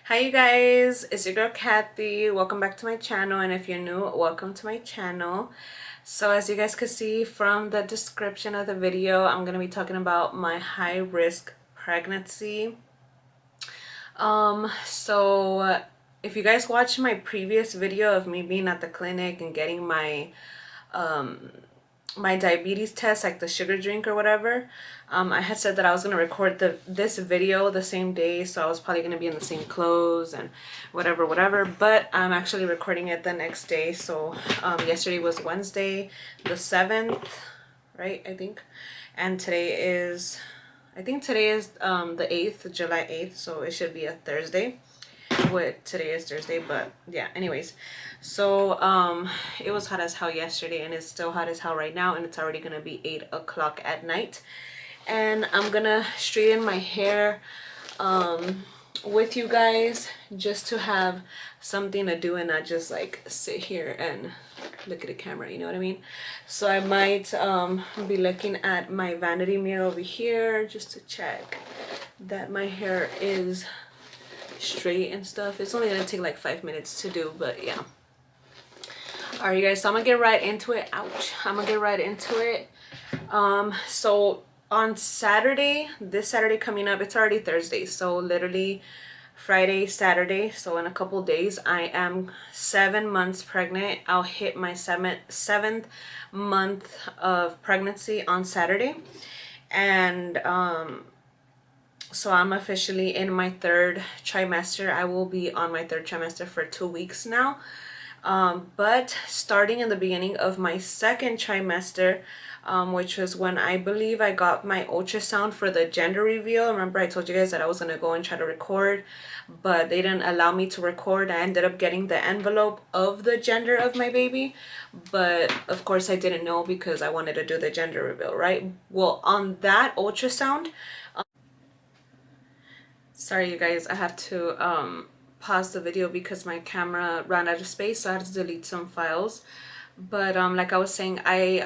Hi you guys, it's your girl Kathy. Welcome back to my channel, and if you're new, welcome to my channel. So as you guys could see from the description of the video, I'm going to be talking about my high risk pregnancy. If you guys watched my previous video of me being at the clinic and getting my diabetes test, like the sugar drink or whatever, I had said that I was going to record this video the same day, so I was probably going to be in the same clothes and whatever, but I'm actually recording it the next day. So yesterday was Wednesday the 7th, right? And today is the 8th, July 8th, so it should be a Thursday. What today is Thursday, but yeah, anyways. So it was hot as hell yesterday, and it's still hot as hell right now, and it's already gonna be 8 o'clock at night. And I'm gonna straighten my hair with you guys, just to have something to do and not just like sit here and look at the camera, you know what I mean? So I might be looking at my vanity mirror over here just to check that my hair is straight and stuff. It's only gonna take like 5 minutes to do, but yeah. All right, you guys, so I'm gonna get right into it. Ouch. I'm gonna get right into it. So on Saturday, this Saturday coming up, it's already Thursday, so literally Friday, Saturday, so in a couple days, I am 7 months pregnant. I'll hit my seventh month of pregnancy on Saturday. And so I'm officially in my third trimester. I will be on my third trimester for 2 weeks now. But starting in the beginning of my second trimester, which was when I believe I got my ultrasound for the gender reveal. Remember I told you guys that I was going to go and try to record, but they didn't allow me to record. I ended up getting the envelope of the gender of my baby, but of course I didn't know because I wanted to do the gender reveal, right? Well, on that ultrasound, sorry you guys, I have to pause the video because my camera ran out of space, so I had to delete some files. But like I was saying, I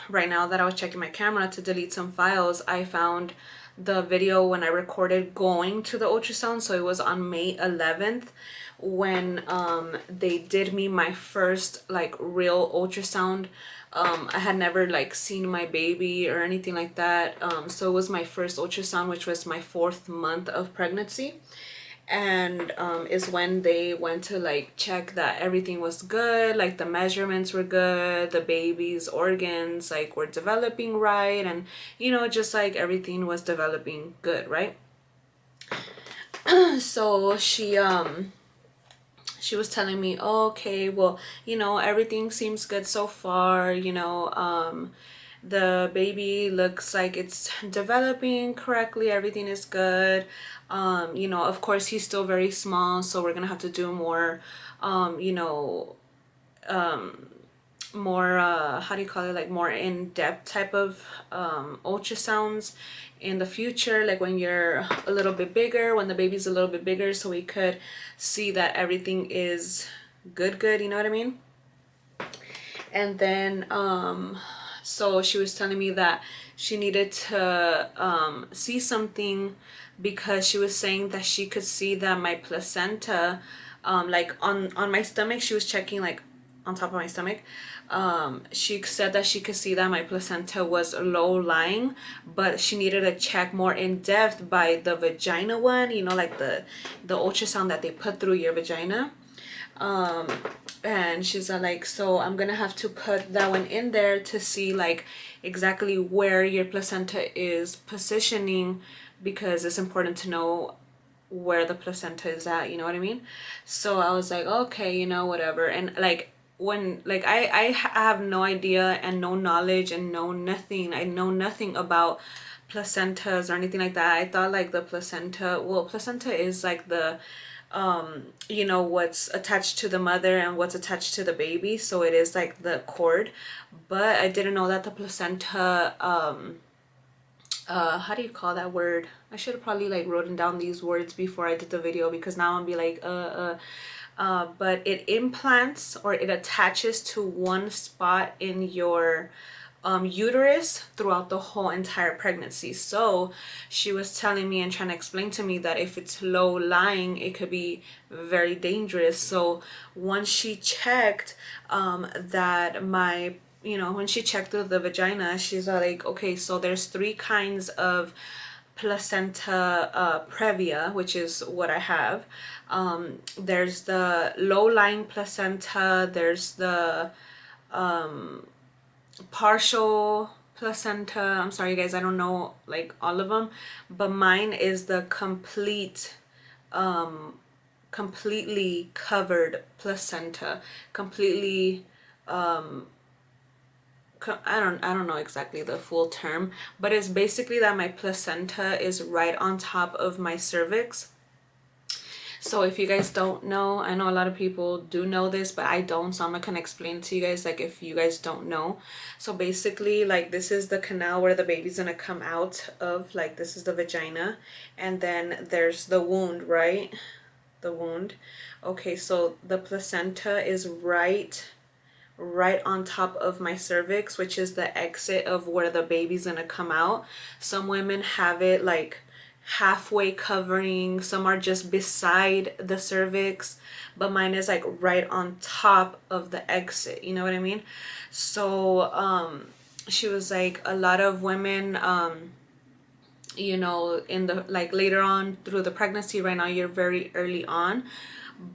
right now that I was checking my camera to delete some files, I found the video when I recorded going to the ultrasound. So it was on May 11th when they did me my first like real ultrasound. I had never like seen my baby or anything like that. So it was my first ultrasound, which was my 4th month of pregnancy. And is when they went to like check that everything was good, like the measurements were good, the baby's organs like were developing right, and just like everything was developing good, right? So she was telling me, oh, okay, well, everything seems good so far, the baby looks like it's developing correctly, everything is good. Of course he's still very small, so we're gonna have to do more more how do you call it, like more in-depth type of ultrasounds in the future, like when you're a little bit bigger, when the baby's a little bit bigger, so we could see that everything is good, you know what I mean? And then so she was telling me that she needed to see something, because she was saying that she could see that my placenta, like on my stomach, she was checking like on top of my stomach. She said that she could see that my placenta was low lying, but she needed to check more in depth by the vagina one, like the ultrasound that they put through your vagina. And she's like, so I'm gonna have to put that one in there to see like exactly where your placenta is positioning, because it's important to know where the placenta is at, you know what I mean? So I was like, okay, whatever. And like when like I have no idea and no knowledge and I know nothing about placentas or anything like that. I thought like the placenta is like the what's attached to the mother and what's attached to the baby, so it is like the cord. But I didn't know that the placenta, how do you call that word? I should have probably like written down these words before I did the video, because now I'm be like but it implants, or it attaches to one spot in your uterus throughout the whole entire pregnancy. So she was telling me and trying to explain to me that if it's low lying, it could be very dangerous. So once she checked that my, when she checked through the vagina, she's like, okay, so there's 3 kinds of placenta previa, which is what I have. There's the low-lying placenta, there's the partial placenta. I'm sorry guys, I don't know like all of them, but mine is the completely covered placenta, completely I don't know exactly the full term, but it's basically that my placenta is right on top of my cervix. So if you guys don't know, I know a lot of people do know this, but I don't, so I'm not gonna explain it to you guys, like if you guys don't know. So basically, like, this is the canal where the baby's gonna come out of, like, this is the vagina, and then there's the wound, right? The wound. Okay, so the placenta is right on top of my cervix, which is the exit of where the baby's gonna come out. Some women have it like halfway covering, some are just beside the cervix, but mine is like right on top of the exit, you know what I mean? So she was like, a lot of women in the, like, later on through the pregnancy, right now you're very early on,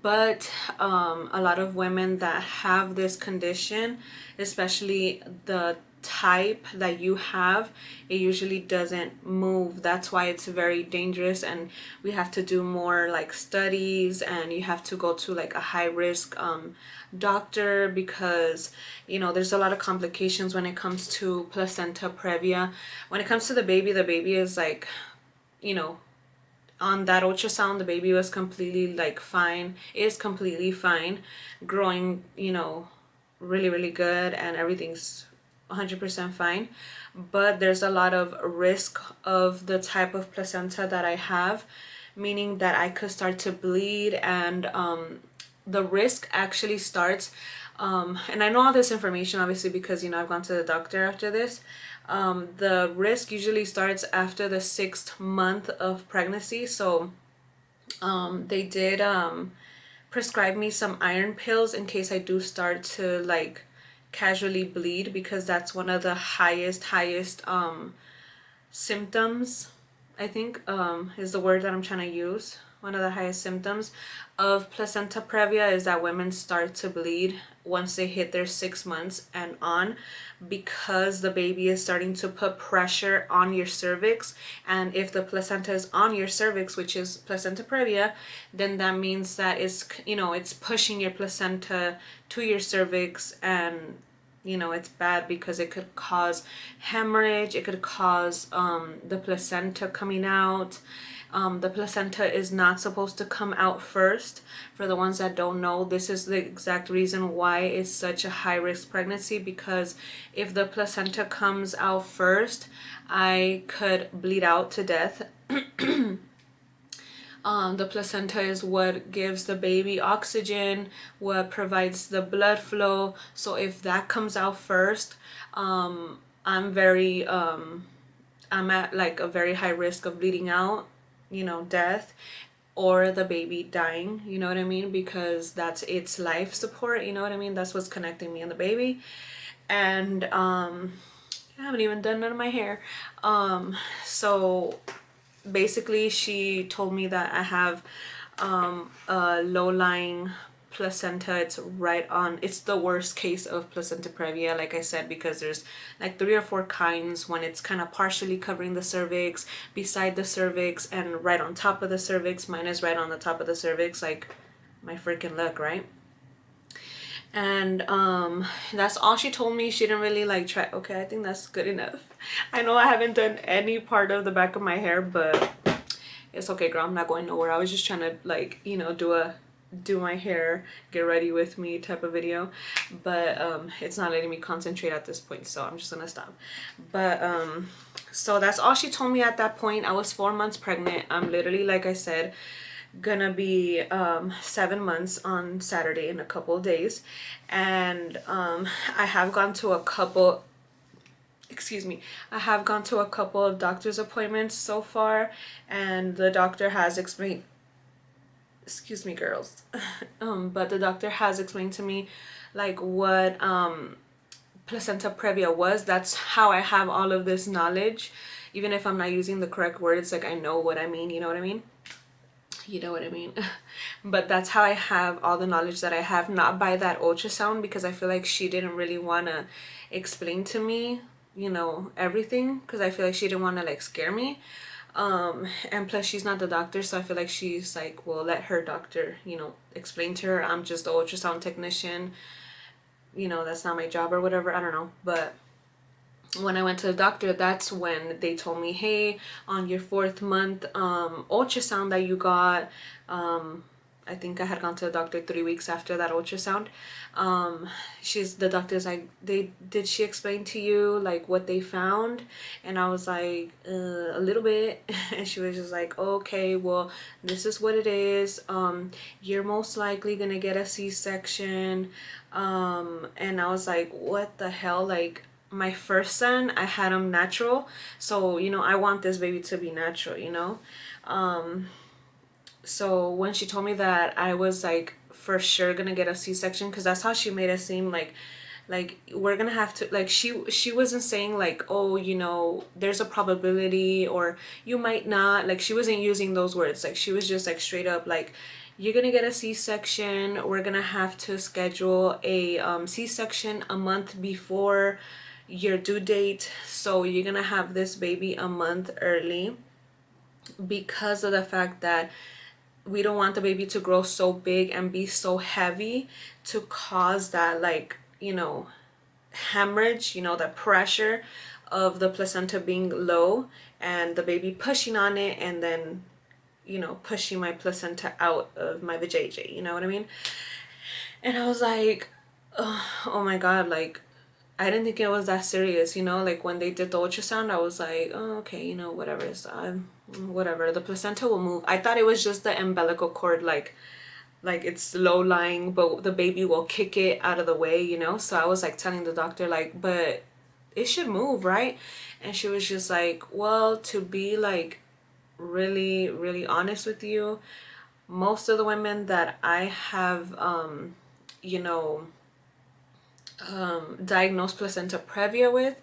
but a lot of women that have this condition, especially the type that you have, it usually doesn't move. That's why it's very dangerous, and we have to do more like studies, and you have to go to like a high risk doctor, because there's a lot of complications when it comes to placenta previa. When it comes to the baby is like, on that ultrasound, the baby was completely like fine, is completely fine, growing, really, really good, and everything's 100% fine. But there's a lot of risk of the type of placenta that I have, meaning that I could start to bleed, and the risk actually starts, and I know all this information obviously because I've gone to the doctor after this. The risk usually starts after the 6th month of pregnancy. So they did prescribe me some iron pills in case I do start to like casually bleed, because that's one of the highest symptoms, I think, is the word that I'm trying to use. One of the highest symptoms of placenta previa is that women start to bleed once they hit their 6 months and on, because the baby is starting to put pressure on your cervix. And if the placenta is on your cervix, which is placenta previa, then that means that it's pushing your placenta to your cervix, and it's bad because it could cause hemorrhage, it could cause the placenta coming out. The placenta is not supposed to come out first. For the ones that don't know, this is the exact reason why it's such a high risk pregnancy, because if the placenta comes out first, I could bleed out to death. The placenta is what gives the baby oxygen, what provides the blood flow. So if that comes out first, I'm at like a very high risk of bleeding out, death, or the baby dying, you know what I mean? Because that's its life support, you know what I mean? That's what's connecting me and the baby. And I haven't even done none of my hair. So basically she told me that I have a low-lying placenta. It's the worst case of placenta previa, like I said, because there's like 3 or 4 kinds. When it's kind of partially covering the cervix, beside the cervix, and right on top of the cervix. Mine is right on the top of the cervix, like my freaking luck, right? And that's all she told me. She didn't really like try. Okay, I think that's good enough. I know I haven't done any part of the back of my hair, but it's okay, girl, I'm not going nowhere. I was just trying to like, do my hair, get ready with me type of video, but it's not letting me concentrate at this point, so I'm just gonna stop. But so that's all she told me at that point. I was 4 months pregnant. I'm literally, like I said, gonna be 7 months on Saturday in a couple of days. And I have gone to a couple excuse me, I have gone to a couple of doctor's appointments so far, and the doctor has explained, excuse me girls, but the doctor has explained to me like what placenta previa was. That's how I have all of this knowledge. Even if I'm not using the correct words, like I know what I mean, you know what I mean? You know what I mean? But that's how I have all the knowledge that I have, not by that ultrasound, because I feel like she didn't really want to explain to me, you know, everything, because I feel like she didn't want to like scare me. And plus she's not the doctor, so I feel like she's like, well, let her doctor, you know, explain to her. I'm just the ultrasound technician, you know, that's not my job or whatever. I don't know. But when I went to the doctor, that's when they told me, hey, on your 4th month ultrasound that you got, I think I had gone to the doctor 3 weeks after that ultrasound. The doctor's like, did she explain to you like what they found? And I was like, a little bit. And she was just like, okay, well, this is what it is. You're most likely gonna get a C-section. And I was like, what the hell? Like, my first son, I had him natural, so you know I want this baby to be natural, you know. So when she told me that, I was like for sure gonna get a C-section, because that's how she made it seem, like we're gonna have to, like she wasn't saying like, oh, you know, there's a probability or you might not, like she wasn't using those words. Like she was just like straight up like, you're gonna get a C-section. We're gonna have to schedule a C-section a month before your due date, so you're gonna have this baby a month early, because of the fact that we don't want the baby to grow so big and be so heavy to cause that, like, you know, hemorrhage, you know, the pressure of the placenta being low and the baby pushing on it, and then, you know, pushing my placenta out of my vajayjay, you know what I mean? And I was like, oh my god, like I didn't think it was that serious, you know. Like when they did the ultrasound, I was like, oh, okay, you know, whatever. Whatever. The placenta will move. I thought it was just the umbilical cord, like it's low lying, but the baby will kick it out of the way, you know. So I was like telling the doctor, like, but it should move, right? And she was just like, well, to be like really, really honest with you, most of the women that I have, you know, diagnosed placenta previa with,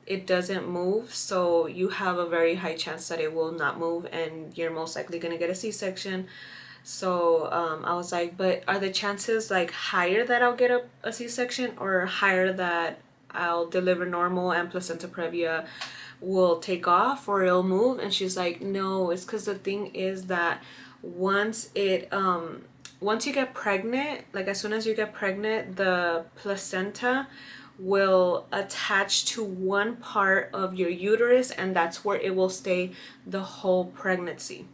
it doesn't move, so you have a very high chance that it will not move and you're most likely going to get a C-section. So I was like, but are the chances like higher that I'll get a C-section, or higher that I'll deliver normal and placenta previa will take off or it'll move? And she's like, no, it's because the thing is that once it once you get pregnant, like as soon as you get pregnant, the placenta will attach to one part of your uterus, and that's where it will stay the whole pregnancy.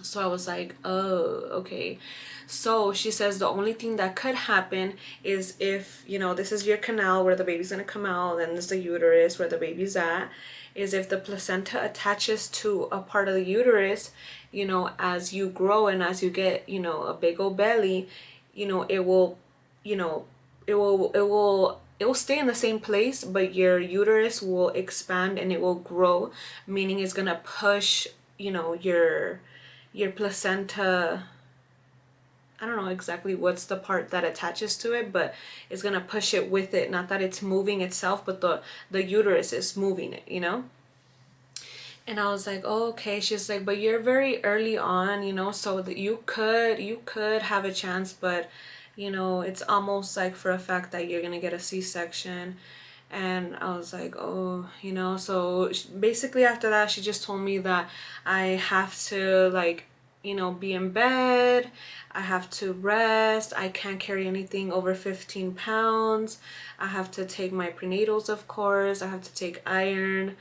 So I was like, oh, okay. So she says the only thing that could happen is if, you know, this is your canal where the baby's gonna come out, and this is the uterus where the baby's at, is if the placenta attaches to a part of the uterus, you know, as you grow and as you get, you know, a big old belly, you know, it will, you know, it will stay in the same place, but your uterus will expand and it will grow, meaning it's gonna push, you know, your placenta. I don't know exactly what's the part that attaches to it, but it's gonna push it with it. Not that it's moving itself, but the uterus is moving it, you know. And I was like, oh, okay. She's like, but you're very early on, you know, so that you could have a chance, but you know, it's almost like for a fact that you're gonna get a C-section. And I was like, oh, you know. So basically after that, she just told me that I have to, like, you know, be in bed, I have to rest, I can't carry anything over 15 pounds, I have to take my prenatals, of course, I have to take iron,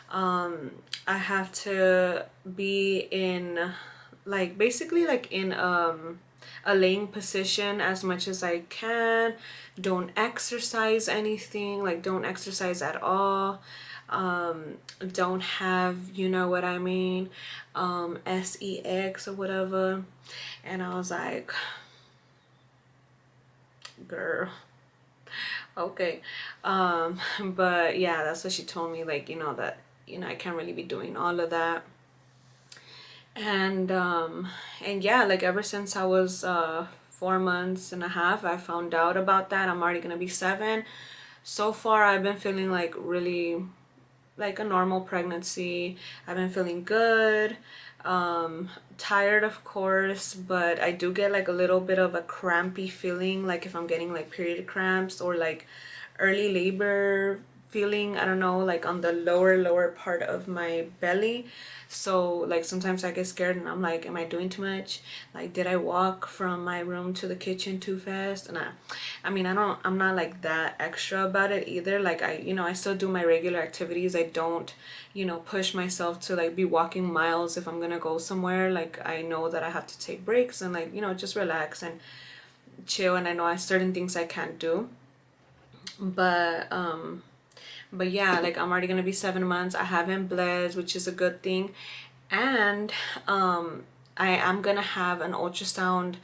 I have to be in, like, basically like in a laying position as much as I can. Don't exercise anything, like don't exercise at all. Don't have, you know what I mean, sex or whatever. And I was like, girl, Okay. But yeah, that's what she told me, like, that, I can't really be doing all of that. And yeah, like ever since I was 4 months and a half, I found out about that. I'm already gonna be 7. So far I've been feeling like really like a normal pregnancy. I've been feeling good. Tired, of course, but I do get like a little bit of a crampy feeling, like if I'm getting like period cramps or like early labor feeling, I don't know, like on the lower part of my belly. So like sometimes I get scared and I'm like, am I doing too much? Like, did I walk from my room to the kitchen too fast? And I mean, I'm not like that extra about it either. Like I still do my regular activities. I don't, push myself to like be walking miles if I'm gonna go somewhere. Like I know that I have to take breaks and like, just relax and chill. And I know I certain things I can't do. But yeah, like I'm already gonna be 7 months. I haven't bled, which is a good thing. And I am gonna have an ultrasound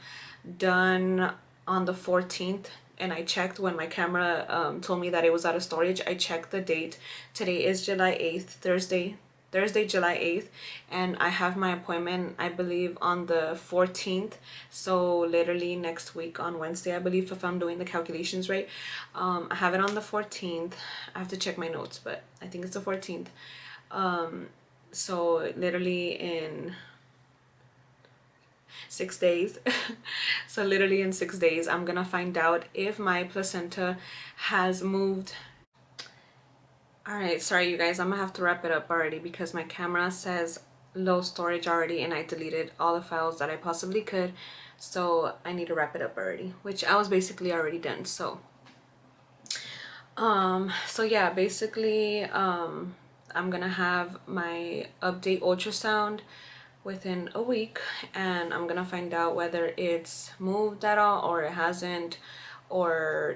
done on the 14th. And I checked when my camera told me that it was out of storage. I checked the date. Today is July 8th, Thursday, July 8th, and I have my appointment, I believe, on the 14th. So literally next week on Wednesday, I believe, if I'm doing the calculations right. I have it on the 14th. I have to check my notes, but I think it's the 14th. So literally in 6 days. So literally in 6 days, I'm gonna find out if my placenta has moved. All right, sorry you guys, I'm gonna have to wrap it up already because my camera says low storage already and I deleted all the files that I possibly could. So I need to wrap it up already, which I was basically already done. So yeah, basically I'm gonna have my update ultrasound within a week, and I'm gonna find out whether it's moved at all or it hasn't, or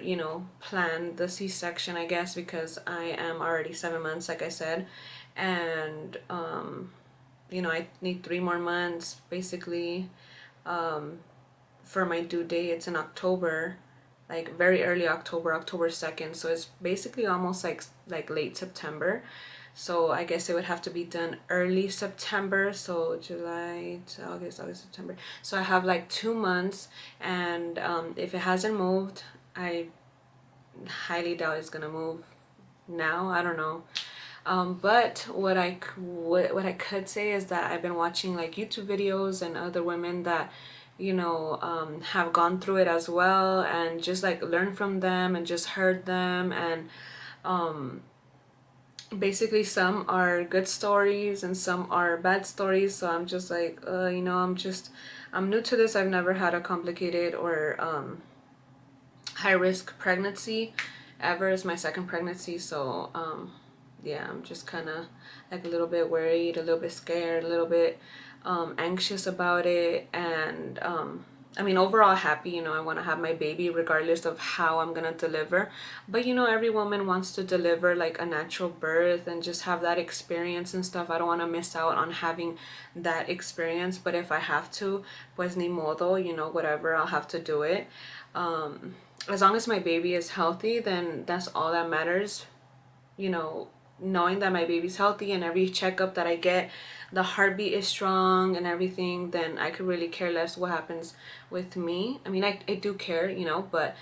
plan the C-section, I guess, because I am already 7 months, like I said. And I need 3 more months basically for my due date. It's in October, like very early October, October 2nd. So it's basically almost like late September. So I guess it would have to be done early September. So July to August, September. So I have like 2 months, and if it hasn't moved, I highly doubt it's gonna move now. I don't know. But what I could say is that I've been watching like YouTube videos and other women that have gone through it as well, and just like learn from them and just heard them. And basically some are good stories and some are bad stories. So I'm just like I'm new to this. I've never had a complicated or high risk pregnancy ever. It's my second pregnancy. So yeah, I'm just kind of like a little bit worried, a little bit scared, a little bit anxious about it. And I mean, overall happy. I want to have my baby regardless of how I'm gonna deliver. But every woman wants to deliver like a natural birth and just have that experience and stuff. I don't want to miss out on having that experience. But if I have to, pues ni modo, whatever, I'll have to do it. As long as my baby is healthy, then that's all that matters. Knowing that my baby's healthy and every checkup that I get, the heartbeat is strong and everything, then I could really care less what happens with me. I mean, I do care, but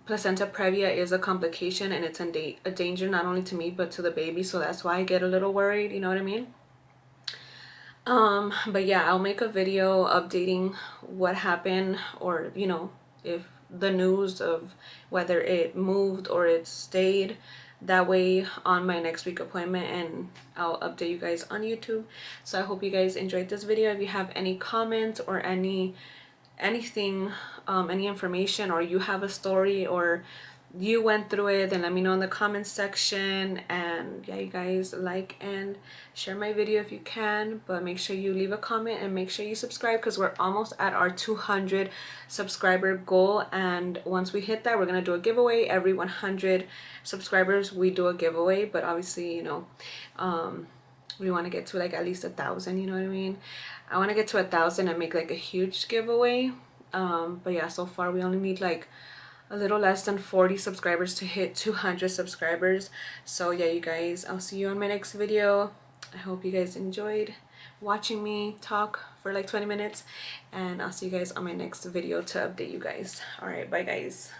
placenta previa is a complication, and it's a danger not only to me but to the baby. So that's why I get a little worried, you know what I mean? But yeah, I'll make a video updating what happened, or if the news of whether it moved or it stayed that way on my next week appointment, and I'll update you guys on YouTube. So I hope you guys enjoyed this video. If you have any comments or anything, any information, or you have a story, or you went through it, then let me know in the comments section. And yeah, you guys like and share my video if you can, but make sure you leave a comment and make sure you subscribe, because we're almost at our 200 subscriber goal. And once we hit that, we're gonna do a giveaway. Every 100 subscribers we do a giveaway, but obviously we want to get to like at least 1,000, you know what I mean? I want to get to 1,000 and make like a huge giveaway. But yeah, so far we only need like a little less than 40 subscribers to hit 200 subscribers. So yeah, you guys, I'll see you on my next video. I hope you guys enjoyed watching me talk for like 20 minutes, and I'll see you guys on my next video to update you guys. All right, bye guys.